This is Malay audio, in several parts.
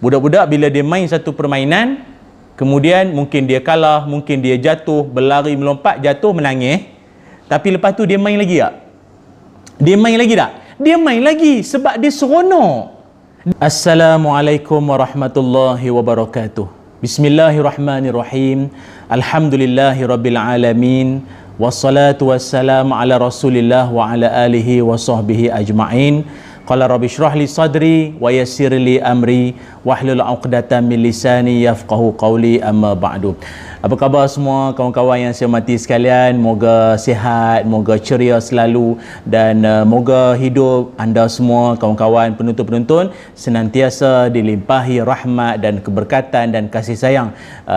Budak-budak bila dia main satu permainan, kemudian mungkin dia kalah, mungkin dia jatuh, berlari, melompat, jatuh, menangis. Tapi lepas tu dia main lagi tak? Dia main lagi tak? Dia main lagi sebab dia seronok. Assalamualaikum warahmatullahi wabarakatuh. Bismillahirrahmanirrahim. Alhamdulillahirabbil alamin. Wassalatu wassalamu ala Rasulillah wa ala alihi wa sahbihi ajma'in. Qala rabbi shrah li sadri wa yassir li amri wahlul 'uqdatam min lisani yafqahu qawli, amma ba'du. Apa khabar semua kawan-kawan yang saya hormati sekalian? Moga sihat, moga ceria selalu, dan moga hidup anda semua kawan-kawan penonton-penonton senantiasa dilimpahi rahmat dan keberkatan dan kasih sayang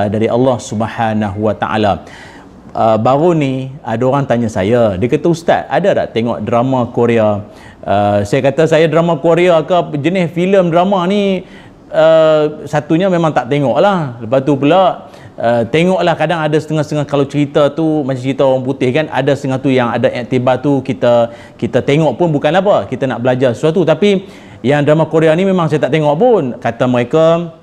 dari Allah Subhanahu wa taala. Baru ni ada orang tanya saya, dia kata, "Ustaz, ada tak tengok drama Korea?" Saya kata, saya drama Korea ke jenis filem drama ni satunya memang tak tengok lah. Lepas tu pula tengoklah, kadang ada setengah-setengah kalau cerita tu macam cerita orang putih kan, ada setengah tu yang ada iktibar tu kita tengok pun bukan apa, kita nak belajar sesuatu. Tapi yang drama Korea ni memang saya tak tengok pun. Kata mereka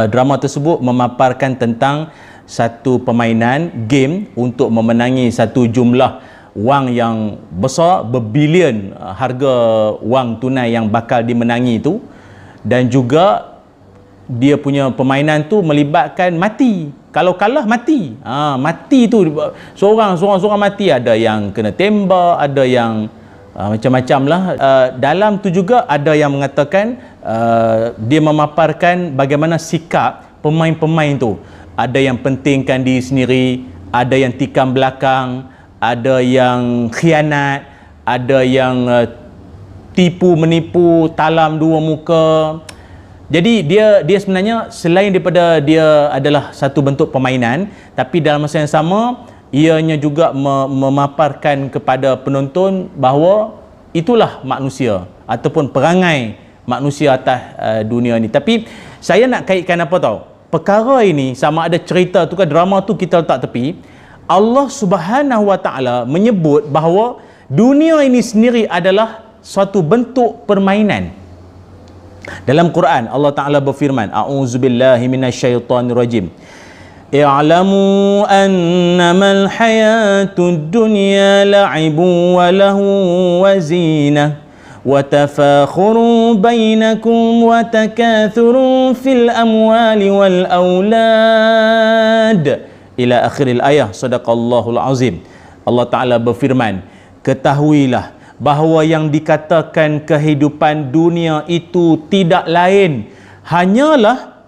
drama tersebut memaparkan tentang satu permainan game untuk memenangi satu jumlah wang yang besar, berbilion harga wang tunai yang bakal dimenangi itu. Dan juga dia punya permainan tu melibatkan mati. Kalau kalah mati. Mati tu seorang mati. Ada yang kena tembak, ada yang macam-macam lah. Dalam tu juga ada yang mengatakan dia memaparkan bagaimana sikap pemain-pemain tu. Ada yang pentingkan diri sendiri, ada yang tikam belakang, ada yang khianat, ada yang tipu menipu, talam dua muka. Jadi dia sebenarnya selain daripada dia adalah satu bentuk permainan, tapi dalam masa yang sama ianya juga memaparkan kepada penonton bahawa itulah manusia ataupun perangai manusia atas dunia ni. Tapi saya nak kaitkan apa tahu? Perkara ini sama ada cerita tu ke drama tu kita letak tepi. Allah Subhanahu wa taala menyebut bahawa dunia ini sendiri adalah suatu bentuk permainan. Dalam Quran Allah Taala berfirman, a'udzubillahi minasyaitonirrajim. I'lamu annamal hayatud dunya la'ibun wa lahu wa zinah wa tafakhurun bainakum wa takathurun fil amwali wal aulad ila akhiril ayah. Sadaqallahul azim. Allah Ta'ala berfirman, ketahuilah bahawa yang dikatakan kehidupan dunia itu tidak lain hanyalah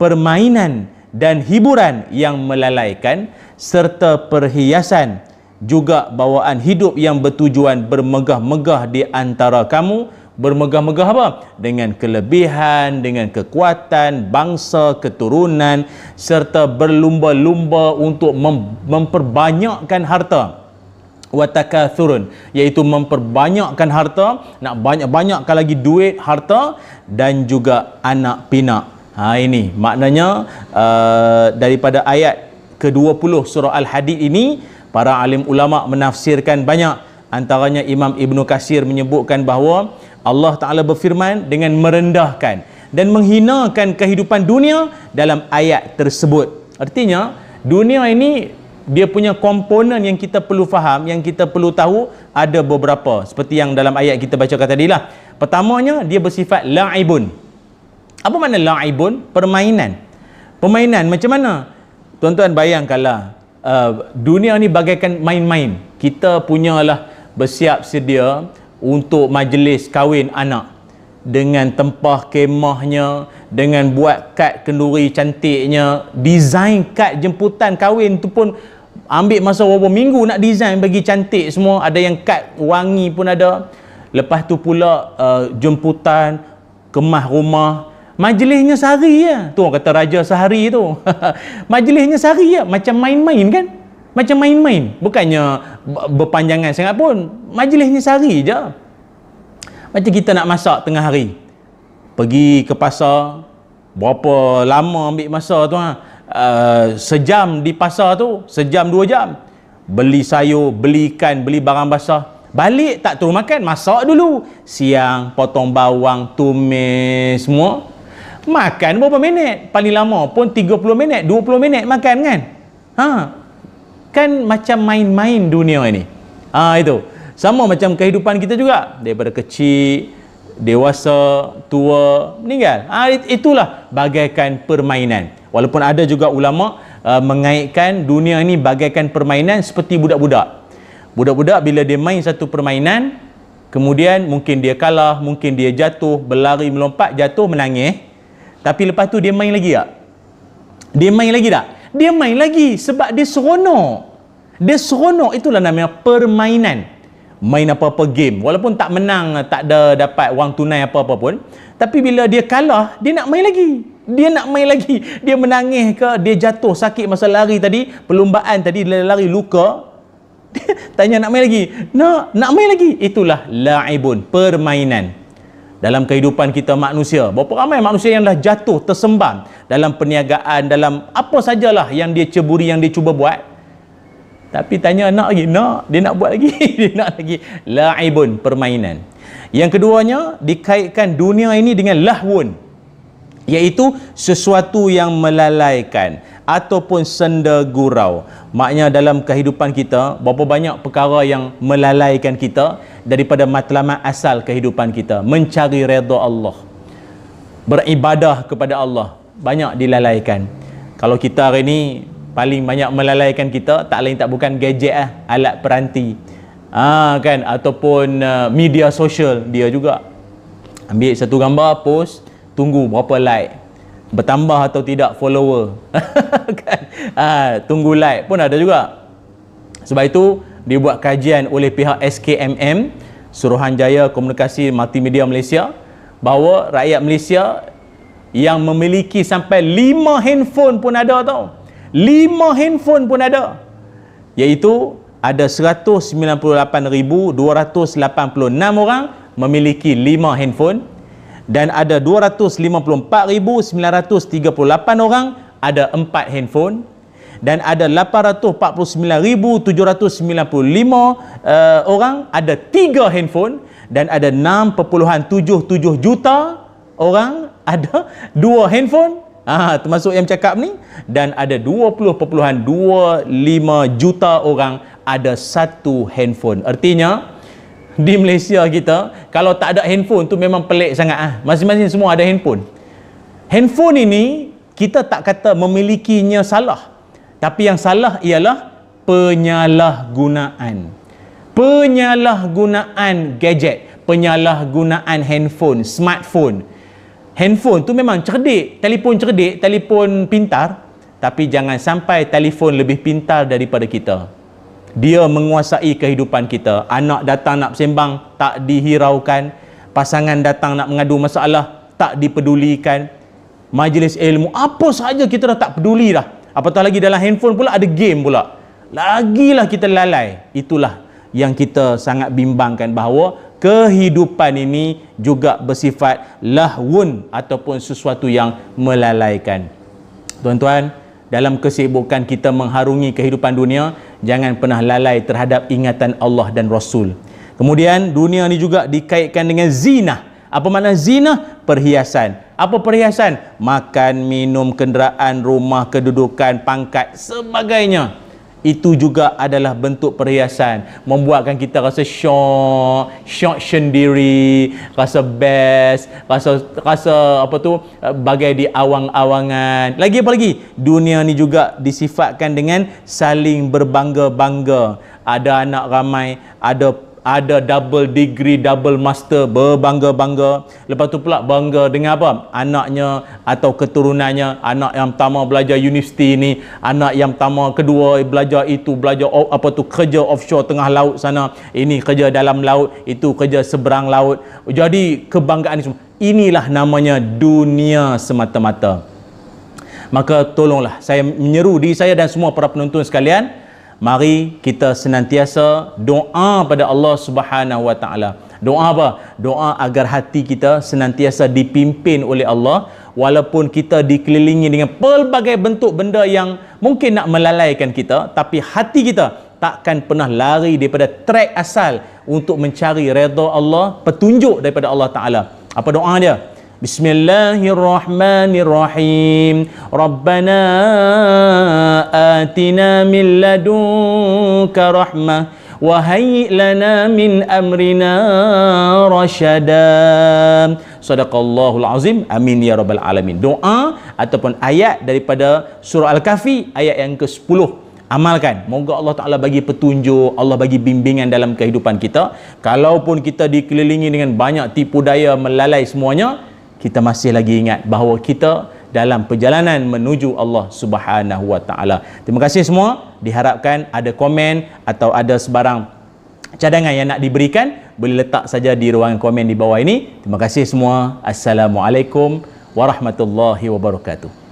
permainan dan hiburan yang melalaikan, serta perhiasan, juga bawaan hidup yang bertujuan bermegah-megah di antara kamu. Bermegah-megah apa? Dengan kelebihan, dengan kekuatan, bangsa, keturunan, serta berlumba-lumba untuk memperbanyakkan harta. Watakathurun, iaitu memperbanyakkan harta, nak banyak-banyakkan lagi duit, harta, dan juga anak pinak. Ini maknanya daripada ayat ke-20 surah Al-Hadid ini, para alim ulama menafsirkan banyak. Antaranya Imam Ibn Katsir menyebutkan bahawa Allah Ta'ala berfirman dengan merendahkan dan menghinakan kehidupan dunia dalam ayat tersebut. Artinya dunia ini dia punya komponen yang kita perlu faham, yang kita perlu tahu ada beberapa. Seperti yang dalam ayat kita bacakan tadi lah. Pertamanya, dia bersifat la'ibun. Apa makna la'ibun? Permainan. Permainan macam mana? Tuan-tuan bayangkanlah, dunia ni bagaikan main-main. Kita punyalah bersiap sedia untuk majlis kahwin anak, dengan tempah kemahnya, dengan buat kad kenduri cantiknya, design kad jemputan kahwin tu pun ambil masa beberapa minggu nak design bagi cantik semua. Ada yang kad wangi pun ada. Lepas tu pula jemputan, kemas rumah, majlisnya sehari je. Tu orang kata raja sehari tu. Majlisnya sehari je, macam main-main kan? Macam main-main. Bukannya berpanjangan sangat pun. Majlisnya sehari je. Macam kita nak masak tengah hari. Pergi ke pasar, berapa lama ambil masa tu sejam di pasar tu, sejam 2 jam. Beli sayur, beli ikan, beli barang basah. Balik tak turun makan, masak dulu. Siang potong bawang, tumis semua. Makan berapa minit? Paling lama pun 30 minit, 20 minit makan kan? Kan macam main-main dunia ini. Itu. Sama macam kehidupan kita juga. Daripada kecil, dewasa, tua, meninggal. Itulah bagaikan permainan. Walaupun ada juga ulama mengaitkan dunia ini bagaikan permainan seperti budak-budak. Budak-budak bila dia main satu permainan, kemudian mungkin dia kalah, mungkin dia jatuh, berlari, melompat, jatuh, menangis. Tapi lepas tu dia main lagi tak? Dia main lagi tak? Dia main lagi sebab dia seronok. Dia seronok, itulah namanya permainan. Main apa-apa game. Walaupun tak menang, tak ada dapat wang tunai apa-apa pun. Tapi bila dia kalah, dia nak main lagi. Dia nak main lagi. Dia menangis ke, dia jatuh sakit masa lari tadi, perlumbaan tadi, lari luka. Dia tanya nak main lagi. Nak main lagi. Itulah la'ibun, permainan. Dalam kehidupan kita manusia, berapa ramai manusia yang dah jatuh, tersembam dalam perniagaan, dalam apa sajalah yang dia ceburi, yang dia cuba buat. Tapi tanya nak lagi, dia nak buat lagi. Dia nak lagi. La'ibun, permainan. Yang keduanya, dikaitkan dunia ini dengan lahwun, iaitu sesuatu yang melalaikan ataupun senda gurau. Maknanya dalam kehidupan kita, berapa banyak perkara yang melalaikan kita daripada matlamat asal kehidupan kita. Mencari redha Allah, beribadah kepada Allah, banyak dilalaikan. Kalau kita hari ni paling banyak melalaikan kita, tak lain tak bukan gadget alat peranti. Kan, ataupun media sosial dia juga. Ambil satu gambar, post, tunggu berapa like, bertambah atau tidak follower. Kan? Tunggu like pun ada juga. Sebab itu dibuat kajian oleh pihak SKMM, Suruhanjaya Komunikasi Multimedia Malaysia, bahawa rakyat Malaysia yang memiliki sampai 5 handphone pun ada tau. 5 handphone pun ada. Iaitu ada 198,286 orang memiliki 5 handphone, dan ada 254,938 orang ada 4 handphone, dan ada 849,795 orang ada 3 handphone, dan ada 6.77 juta orang ada 2 handphone, termasuk yang cakap ni, dan ada 20.25 juta orang ada 1 handphone. Artinya di Malaysia kita, kalau tak ada handphone tu memang pelik sangat. Masing-masing semua ada handphone. Handphone ini kita tak kata memilikinya salah, tapi yang salah ialah penyalahgunaan. Penyalahgunaan gadget, penyalahgunaan handphone, smartphone. Handphone tu memang cerdik, telefon pintar, tapi jangan sampai telefon lebih pintar daripada kita. Dia menguasai kehidupan kita. Anak datang nak bersembang, tak dihiraukan. Pasangan datang nak mengadu masalah, tak dipedulikan. Majlis ilmu, apa sahaja kita dah tak peduli dah. Apatah lagi dalam handphone pula ada game pula. Lagilah kita lalai. Itulah yang kita sangat bimbangkan, bahawa kehidupan ini juga bersifat lahwun ataupun sesuatu yang melalaikan. Tuan-tuan, dalam kesibukan kita mengharungi kehidupan dunia, jangan pernah lalai terhadap ingatan Allah dan Rasul. Kemudian dunia ni juga dikaitkan dengan zina. Apa makna zina? Perhiasan. Apa perhiasan? Makan, minum, kenderaan, rumah, kedudukan, pangkat, sebagainya. Itu juga adalah bentuk perhiasan, membuatkan kita rasa syok sendiri, rasa best, rasa apa tu, bagai di awang-awangan. Lagi apa lagi? Dunia ni juga disifatkan dengan saling berbangga-bangga. Ada anak ramai, ada double degree, double master, berbangga-bangga. Lepas tu pula bangga dengan apa? Anaknya atau keturunannya. Anak yang pertama belajar universiti ni, anak yang pertama, kedua belajar itu, belajar kerja offshore tengah laut sana, ini kerja dalam laut, itu kerja seberang laut. Jadi kebanggaan ni semua. Inilah namanya dunia semata-mata. Maka tolonglah saya menyeru diri saya dan semua para penonton sekalian, mari kita senantiasa doa pada Allah Subhanahu Wa Taala. Doa apa? Doa agar hati kita senantiasa dipimpin oleh Allah, walaupun kita dikelilingi dengan pelbagai bentuk benda yang mungkin nak melalaikan kita, tapi hati kita takkan pernah lari daripada track asal untuk mencari redha Allah, petunjuk daripada Allah Taala. Apa doa dia? Bismillahirrahmanirrahim. Rabbana atina min ladunka rahmah wa hayyi' lana min amrina rasyada. Sadaqallahul azim. Amin ya rabbal alamin. Doa ataupun ayat daripada surah Al-Kahfi ayat yang ke-10. Amalkan. Moga Allah Ta'ala bagi petunjuk, Allah bagi bimbingan dalam kehidupan kita. Kalaupun kita dikelilingi dengan banyak tipu daya melalai semuanya, kita masih lagi ingat bahawa kita dalam perjalanan menuju Allah Subhanahu Wa Ta'ala. Terima kasih semua. Diharapkan ada komen atau ada sebarang cadangan yang nak diberikan, boleh letak saja di ruangan komen di bawah ini. Terima kasih semua. Assalamualaikum warahmatullahi wabarakatuh.